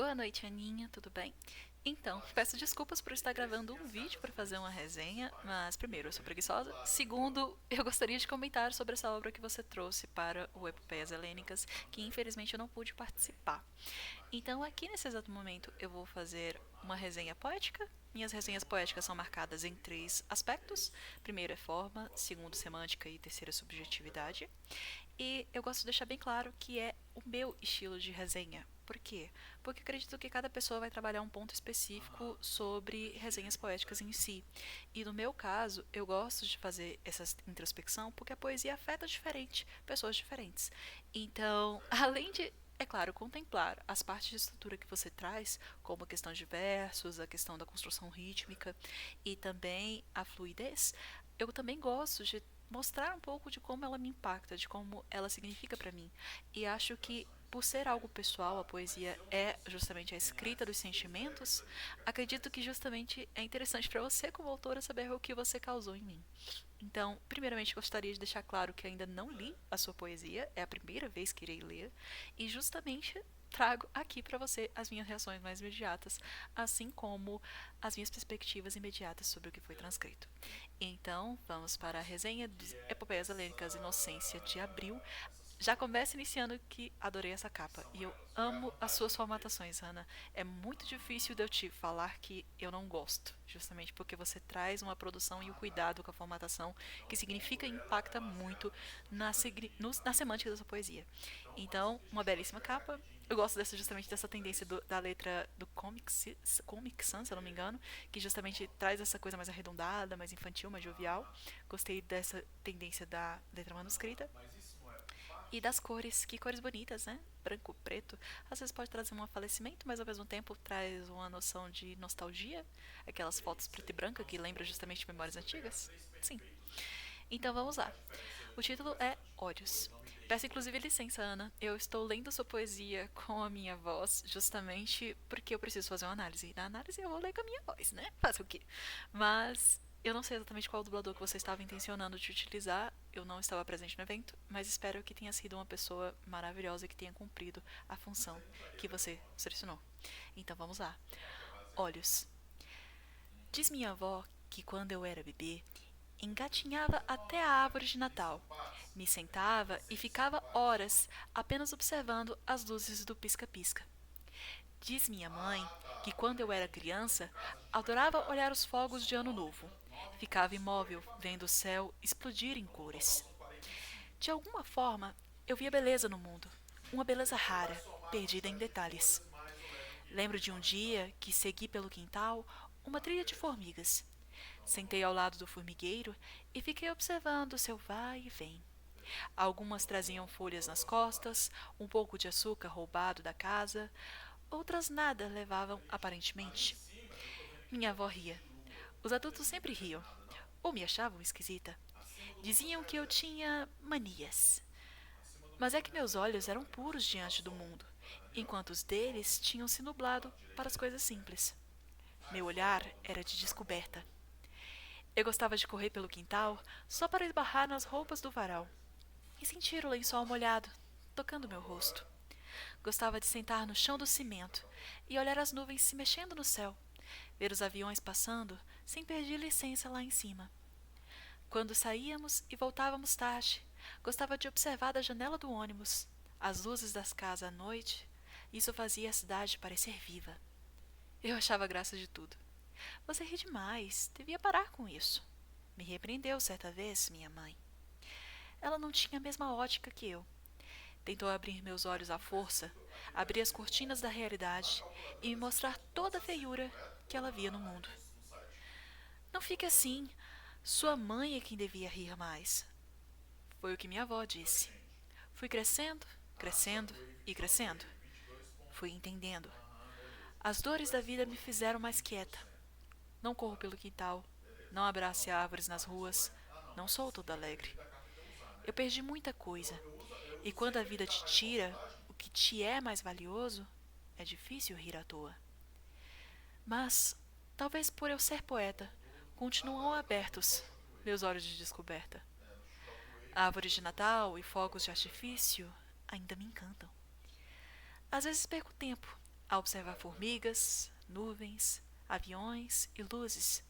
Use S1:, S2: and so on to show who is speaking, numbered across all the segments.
S1: Boa noite, Aninha, tudo bem? Então, peço desculpas por estar gravando um vídeo para fazer uma resenha, mas primeiro, eu sou preguiçosa. Segundo, eu gostaria de comentar sobre essa obra que você trouxe para o Epopeias Helênicas, que infelizmente eu não pude participar. Então, aqui nesse exato momento, eu vou fazer uma resenha poética. Minhas resenhas poéticas são marcadas em três aspectos: primeiro é forma, segundo semântica e terceiro é subjetividade. E eu gosto de deixar bem claro que é o meu estilo de resenha. Por quê? Porque acredito que cada pessoa vai trabalhar um ponto específico sobre resenhas poéticas em si. E no meu caso, eu gosto de fazer essa introspecção porque a poesia afeta pessoas diferentes. Então, além de, é claro, contemplar as partes de estrutura que você traz, como a questão de versos, a questão da construção rítmica e também a fluidez, eu também gosto de mostrar um pouco de como ela me impacta, de como ela significa para mim. E acho que por ser algo pessoal, a poesia é justamente a escrita dos sentimentos, acredito que justamente é interessante para você como autora saber o que você causou em mim. Então, primeiramente gostaria de deixar claro que ainda não li a sua poesia, é a primeira vez que irei ler, e justamente trago aqui para você as minhas reações mais imediatas, assim como as minhas perspectivas imediatas sobre o que foi transcrito. Então, vamos para a resenha de Epopeias Helênicas Inocência de Abril. Já começa iniciando que adorei essa capa. E eu amo as suas formatações, Ana. É muito difícil de eu te falar que eu não gosto. Justamente porque você traz uma produção e o cuidado com a formatação que significa e impacta muito na semântica da sua poesia. Então, uma belíssima capa. Eu gosto justamente dessa tendência da letra do Comic Sans, se eu não me engano, que justamente traz essa coisa mais arredondada, mais infantil, mais jovial. Gostei dessa tendência da letra manuscrita. E das cores, que cores bonitas, né? Branco, preto. Às vezes pode trazer um falecimento, mas ao mesmo tempo traz uma noção de nostalgia. Aquelas fotos preto e branca que lembram justamente memórias antigas. Sim. Então vamos lá. O título é Ódios. Peço inclusive licença, Ana. Eu estou lendo sua poesia com a minha voz, justamente porque eu preciso fazer uma análise. Na análise eu vou ler com a minha voz, né? Fazer o quê? Mas eu não sei exatamente qual dublador que você estava intencionando de utilizar. Eu não estava presente no evento, mas espero que tenha sido uma pessoa maravilhosa que tenha cumprido a função que você selecionou. Então vamos lá. Olhos. Diz minha avó que quando eu era bebê, engatinhava até a árvore de Natal. Me sentava e ficava horas apenas observando as luzes do pisca-pisca. Diz minha mãe que quando eu era criança, adorava olhar os fogos de Ano Novo. Ficava imóvel, vendo o céu explodir em cores. De alguma forma, eu via beleza no mundo, uma beleza rara, perdida em detalhes. Lembro de um dia que segui pelo quintal uma trilha de formigas. Sentei ao lado do formigueiro e fiquei observando seu vai e vem. Algumas traziam folhas nas costas, um pouco de açúcar roubado da casa, outras nada levavam aparentemente. Minha avó ria. Os adultos sempre riam, ou me achavam esquisita. Diziam que eu tinha manias. Mas é que meus olhos eram puros diante do mundo, enquanto os deles tinham se nublado para as coisas simples. Meu olhar era de descoberta. Eu gostava de correr pelo quintal só para esbarrar nas roupas do varal e sentir o lençol molhado, tocando meu rosto. Gostava de sentar no chão do cimento e olhar as nuvens se mexendo no céu, ver os aviões passando sem pedir licença lá em cima. Quando saíamos e voltávamos tarde, gostava de observar da janela do ônibus as luzes das casas à noite. Isso fazia a cidade parecer viva. Eu achava graça de tudo. Você ri demais, devia parar com isso. Me repreendeu certa vez, minha mãe. Ela não tinha a mesma ótica que eu. Tentou abrir meus olhos à força, abrir as cortinas da realidade e me mostrar toda a feiura que ela via no mundo. Não fique assim. Sua mãe é quem devia rir mais. Foi o que minha avó disse. Fui crescendo, crescendo e crescendo. Fui entendendo. As dores da vida me fizeram mais quieta. Não corro pelo quintal, não abrace árvores nas ruas, não sou toda alegre. Eu perdi muita coisa, e quando a vida te tira o que te é mais valioso, é difícil rir à toa. Mas, talvez por eu ser poeta, continuam abertos meus olhos de descoberta. Árvores de Natal e fogos de artifício ainda me encantam. Às vezes perco tempo, a observar formigas, nuvens, aviões e luzes.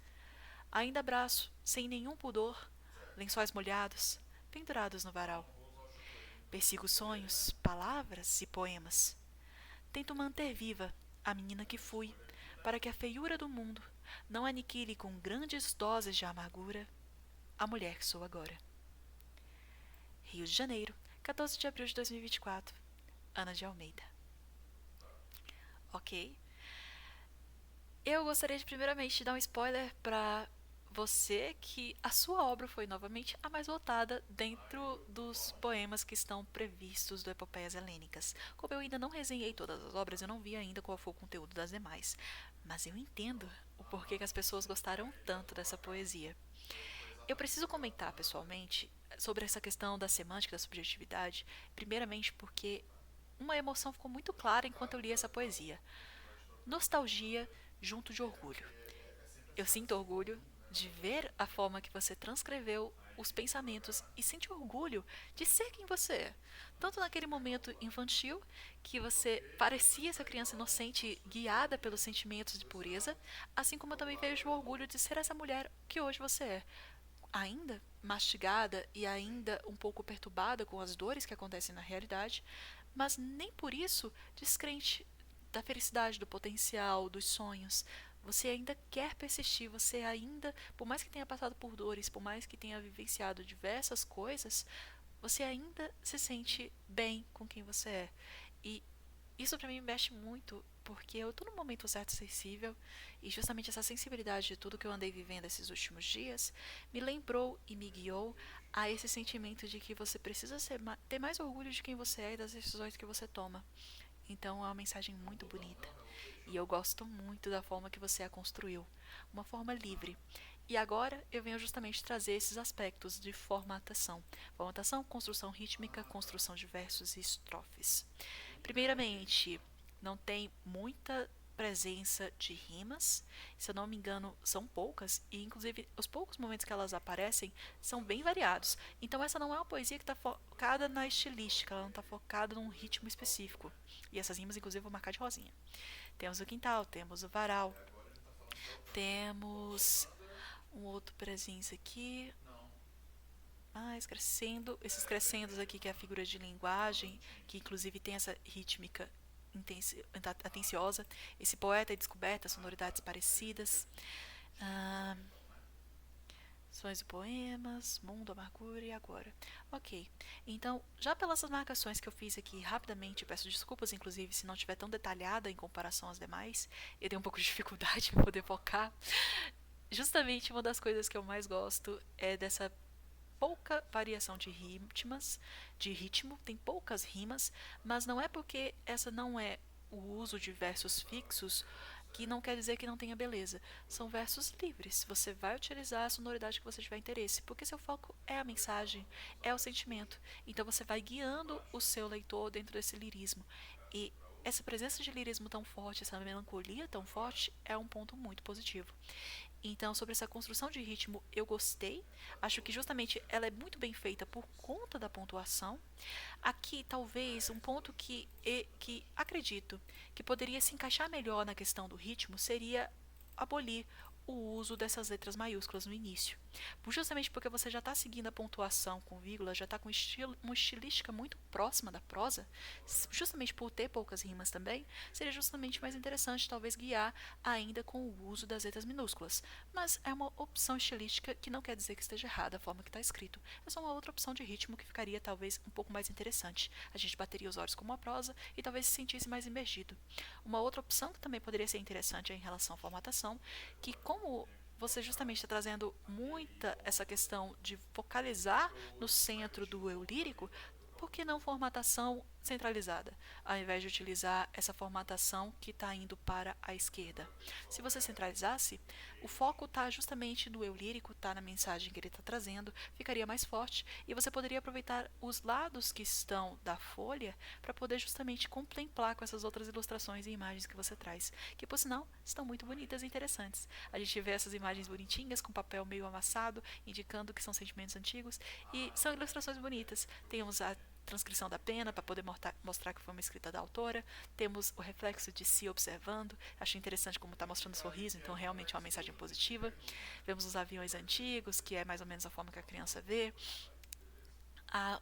S1: Ainda abraço, sem nenhum pudor, lençóis molhados, pendurados no varal. Persigo sonhos, palavras e poemas. Tento manter viva a menina que fui, para que a feiura do mundo não aniquile com grandes doses de amargura a mulher que sou agora. Rio de Janeiro, 14 de abril de 2024. Ana de Almeida. Ok. Eu gostaria de primeiramente dar um spoiler para você que a sua obra foi novamente a mais votada dentro dos poemas que estão previstos do Epopeias Helênicas. Como eu ainda não resenhei todas as obras, eu não vi ainda qual foi o conteúdo das demais. Mas eu entendo o porquê que as pessoas gostaram tanto dessa poesia. Eu preciso comentar pessoalmente sobre essa questão da semântica, da subjetividade, primeiramente porque uma emoção ficou muito clara enquanto eu li essa poesia. Nostalgia junto de orgulho. Eu sinto orgulho de ver a forma que você transcreveu os pensamentos e sente orgulho de ser quem você é. Tanto naquele momento infantil, que você parecia essa criança inocente guiada pelos sentimentos de pureza, assim como eu também vejo o orgulho de ser essa mulher que hoje você é. Ainda mastigada e ainda um pouco perturbada com as dores que acontecem na realidade, mas nem por isso descrente da felicidade, do potencial, dos sonhos. Você ainda quer persistir, você ainda, por mais que tenha passado por dores, por mais que tenha vivenciado diversas coisas, você ainda se sente bem com quem você é. E isso pra mim mexe muito, porque eu tô num momento certo sensível, e justamente essa sensibilidade de tudo que eu andei vivendo esses últimos dias me lembrou e me guiou a esse sentimento de que você precisa ter mais orgulho de quem você é e das decisões que você toma. Então é uma mensagem muito bonita. E eu gosto muito da forma que você a construiu. Uma forma livre. E agora eu venho justamente trazer esses aspectos de formatação. Formatação, construção rítmica, construção de versos e estrofes. Primeiramente, não tem muita presença de rimas, se eu não me engano, são poucas, e inclusive os poucos momentos que elas aparecem são bem variados. Então, essa não é uma poesia que está focada na estilística, ela não está focada num ritmo específico. E essas rimas, inclusive, eu vou marcar de rosinha. Temos o quintal, temos o varal, temos um outro presença aqui, mais crescendo, esses crescendos aqui que é a figura de linguagem, que inclusive tem essa rítmica atenciosa, esse poeta e descoberta, sonoridades parecidas, ah, sons e poemas, mundo, amargura e agora. Ok, então, já pelas marcações que eu fiz aqui rapidamente, peço desculpas, inclusive, se não estiver tão detalhada em comparação às demais, eu tenho um pouco de dificuldade em poder focar. Justamente uma das coisas que eu mais gosto é dessa pouca variação de ritmo, tem poucas rimas, mas não é porque essa não é o uso de versos fixos que não quer dizer que não tenha beleza. São versos livres. Você vai utilizar a sonoridade que você tiver interesse, porque seu foco é a mensagem, é o sentimento. Então você vai guiando o seu leitor dentro desse lirismo. E essa presença de lirismo tão forte, essa melancolia tão forte, é um ponto muito positivo. Então, sobre essa construção de ritmo, eu gostei. Acho que justamente ela é muito bem feita por conta da pontuação. Aqui, talvez, um ponto que acredito que poderia se encaixar melhor na questão do ritmo seria abolir o uso dessas letras maiúsculas no início. Justamente porque você já está seguindo a pontuação com vírgula, já está com uma estilística muito próxima da prosa, justamente por ter poucas rimas também, seria justamente mais interessante talvez guiar ainda com o uso das letras minúsculas. Mas é uma opção estilística que não quer dizer que esteja errada a forma que está escrito. É só uma outra opção de ritmo que ficaria talvez um pouco mais interessante. A gente bateria os olhos com uma prosa e talvez se sentisse mais imergido. Uma outra opção que também poderia ser interessante é em relação à formatação, que como você justamente está trazendo muita essa questão de focalizar no centro do eu lírico, por que não formatação centralizada, ao invés de utilizar essa formatação que está indo para a esquerda? Se você centralizasse, o foco está justamente no eu lírico, está na mensagem que ele está trazendo, ficaria mais forte e você poderia aproveitar os lados que estão da folha para poder justamente contemplar com essas outras ilustrações e imagens que você traz, que por sinal estão muito bonitas e interessantes. A gente vê essas imagens bonitinhas com papel meio amassado, indicando que são sentimentos antigos e são ilustrações bonitas. Temos transcrição da pena para poder mostrar que foi uma escrita da autora. Temos o reflexo de si observando. Acho interessante como está mostrando sorriso, então realmente é uma mensagem positiva. Vemos os aviões antigos, que é mais ou menos a forma que a criança vê.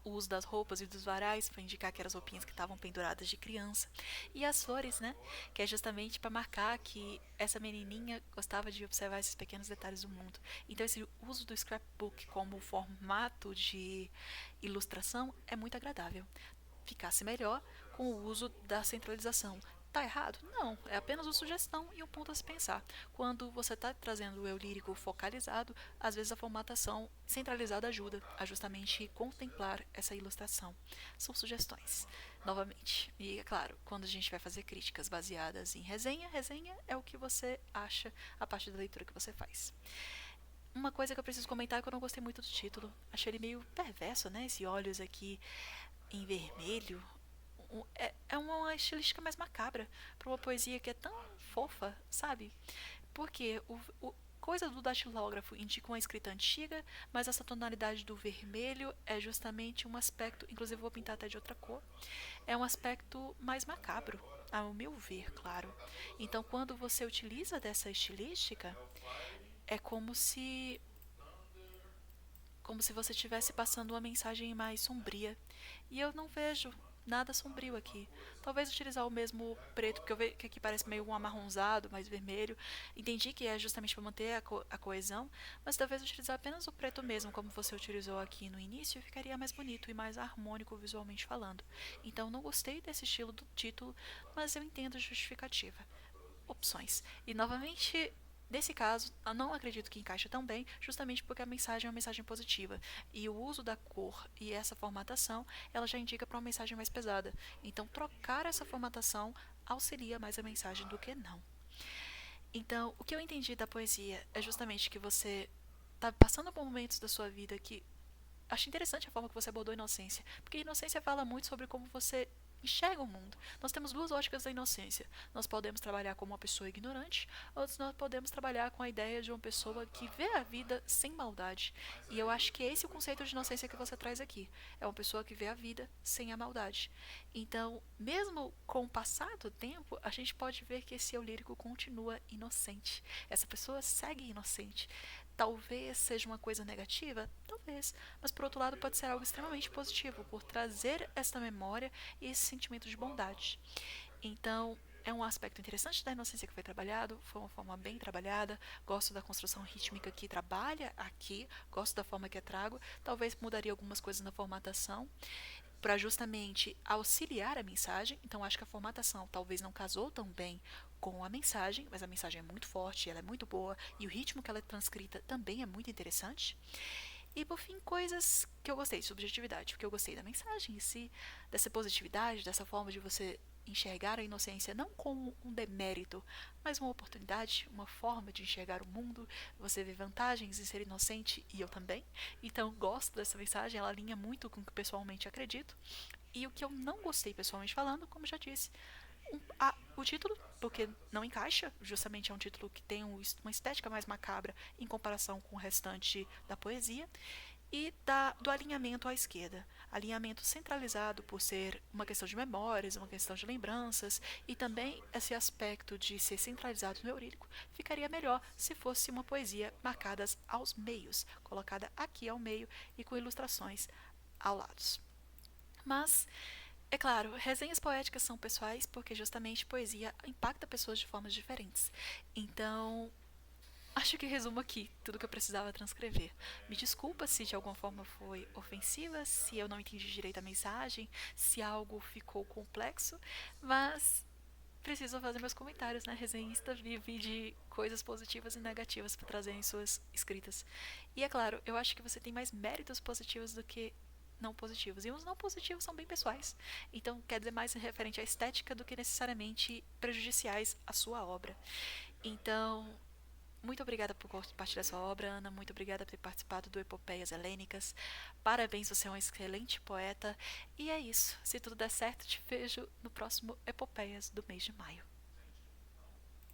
S1: O uso das roupas e dos varais para indicar que eram as roupinhas que estavam penduradas de criança. E as flores, né? Que é justamente para marcar que essa menininha gostava de observar esses pequenos detalhes do mundo. Então esse uso do scrapbook como formato de ilustração é muito agradável. Ficasse melhor com o uso da centralização. Tá errado? Não, é apenas uma sugestão e um ponto a se pensar. Quando você está trazendo o eu lírico focalizado, às vezes a formatação centralizada ajuda a justamente contemplar essa ilustração. São sugestões, novamente. E é claro, quando a gente vai fazer críticas baseadas em resenha, resenha é o que você acha a partir da leitura que você faz. Uma coisa que eu preciso comentar é que eu não gostei muito do título. Achei ele meio perverso, né? Esse olhos aqui em vermelho. É uma estilística mais macabra para uma poesia que é tão fofa, sabe? Porque coisa do datilógrafo indica uma escrita antiga, mas essa tonalidade do vermelho é justamente um aspecto, inclusive vou pintar até de outra cor, é um aspecto mais macabro, ao meu ver, claro. Então, quando você utiliza dessa estilística, é como se você estivesse passando uma mensagem mais sombria. E eu não vejo nada sombrio aqui. Talvez utilizar o mesmo preto, porque eu vejo que aqui parece meio um amarronzado, mais vermelho. Entendi que é justamente para manter a coesão, mas talvez utilizar apenas o preto mesmo, como você utilizou aqui no início, ficaria mais bonito e mais harmônico visualmente falando. Então não gostei desse estilo do título, mas eu entendo a justificativa. Opções. E novamente, nesse caso, eu não acredito que encaixe tão bem, justamente porque a mensagem é uma mensagem positiva. E o uso da cor e essa formatação, ela já indica para uma mensagem mais pesada. Então, trocar essa formatação auxilia mais a mensagem do que não. Então, o que eu entendi da poesia é justamente que você está passando por momentos da sua vida que acho interessante a forma que você abordou a inocência, porque a inocência fala muito sobre como você enxerga o mundo. Nós temos duas óticas da inocência. Nós podemos trabalhar como uma pessoa ignorante, ou nós podemos trabalhar com a ideia de uma pessoa que vê a vida sem maldade. E eu acho que esse é o conceito de inocência que você traz aqui. É uma pessoa que vê a vida sem a maldade. Então, mesmo com o passar do tempo, a gente pode ver que esse eu lírico continua inocente. Essa pessoa segue inocente. Talvez seja uma coisa negativa? Talvez. Mas por outro lado pode ser algo extremamente positivo, por trazer essa memória e esse sentimento de bondade. Então, é um aspecto interessante da inocência que foi trabalhado, foi uma forma bem trabalhada, gosto da construção rítmica que trabalha aqui, gosto da forma que é trago, talvez mudaria algumas coisas na formatação, para justamente auxiliar a mensagem. Então acho que a formatação talvez não casou tão bem com a mensagem, mas a mensagem é muito forte, ela é muito boa e o ritmo que ela é transcrita também é muito interessante. E por fim, coisas que eu gostei, subjetividade, porque eu gostei da mensagem em si, dessa positividade, dessa forma de você enxergar a inocência não como um demérito, mas uma oportunidade, uma forma de enxergar o mundo. Você vê vantagens em ser inocente e eu também. Então gosto dessa mensagem, ela alinha muito com o que pessoalmente acredito. E o que eu não gostei pessoalmente falando, como já disse, o título, porque não encaixa, justamente é um título que tem uma estética mais macabra em comparação com o restante da poesia, e do alinhamento à esquerda. Alinhamento centralizado por ser uma questão de memórias, uma questão de lembranças, e também esse aspecto de ser centralizado no eurílico ficaria melhor se fosse uma poesia marcada aos meios, colocada aqui ao meio e com ilustrações ao lados. Mas é claro, resenhas poéticas são pessoais porque justamente poesia impacta pessoas de formas diferentes. Então, acho que resumo aqui tudo que eu precisava transcrever. Me desculpa se de alguma forma foi ofensiva, se eu não entendi direito a mensagem, se algo ficou complexo, mas preciso fazer meus comentários, né? Resenhista vive de coisas positivas e negativas para trazer em suas escritas. E é claro, eu acho que você tem mais méritos positivos do que não positivos. E os não positivos são bem pessoais. Então, quer dizer mais referente à estética do que necessariamente prejudiciais à sua obra. Então, muito obrigada por compartilhar sua obra, Ana. Muito obrigada por ter participado do Epopeias Helênicas. Parabéns, você é um excelente poeta. E é isso. Se tudo der certo, te vejo no próximo Epopeias do mês de maio.